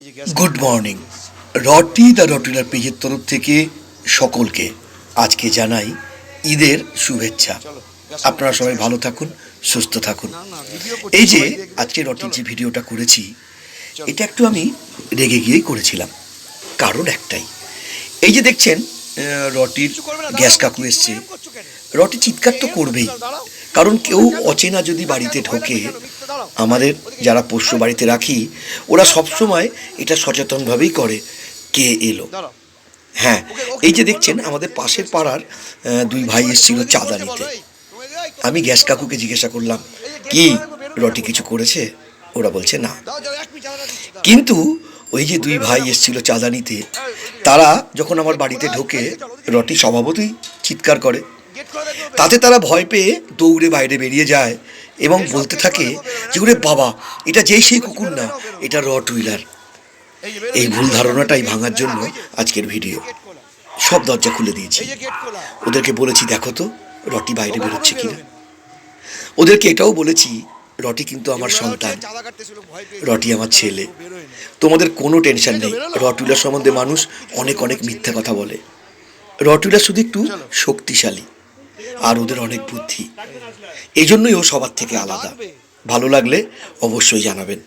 Good morning रटी the रटिलार पेजेर तरफ থেকে সকলকে আজকে জানাই ঈদের শুভেচ্ছা। আপনারা সবাই ভালো থাকুন, সুস্থ থাকুন। এই যে আজকে রটির যে ভিডিওটা করেছি এটা একটু আমি রেগে গিয়েই করেছিলাম, কারণ একটাই, এই যে দেখছেন রটির গ্যাস কাকু এসছে, রটি চিৎকার তো করবেই, কারণ কেউ অচেনা যদি বাড়িতে ঢোকে, আমাদের যারা পোষ্য বাড়িতে রাখি ওরা সবসময় এটা সচেতনভাবেই করে কে এলো। হ্যাঁ, এই যে দেখছেন আমাদের পাশের পাড়ার দুই ভাই এসেছিল চাঁদা নিতে। আমি গ্যাস কাকুকে জিজ্ঞাসা করলাম, কি রটি কিছু করেছে? ওরা বলছে না। কিন্তু ওই যে দুই ভাই এসেছিল চাঁদা নিতে, তারা যখন আমার বাড়িতে ঢোকে রটি স্বভাবতই চিৎকার করে, তাতে তারা ভয় পেয়ে দৌড়ে বাইরে বেরিয়ে যায় এবং বলতে থাকে যে ওরে বাবা, এটা যেই সেই কুকুর না, এটা রটউইলার। এই ভুল ধারণাটাই ভাঙার জন্য আজকের ভিডিও। সব দরজা খুলে দিয়েছি, ওদেরকে বলেছি দেখো তো রটি বাইরে বেরোচ্ছে কিনা। ওদেরকে এটাও বলেছি রটি কিন্তু আমার সন্তান, রটি আমার ছেলে, তোমাদের কোনো টেনশন নেই। রটউইলার সম্বন্ধে মানুষ অনেক অনেক মিথ্যা কথা বলে, রটউইলার শুধু একটু শক্তিশালী আর ওদের অনেক বুদ্ধি, এই জন্যই ও সবার থেকে আলাদা। ভালো লাগলে অবশ্যই জানাবেন।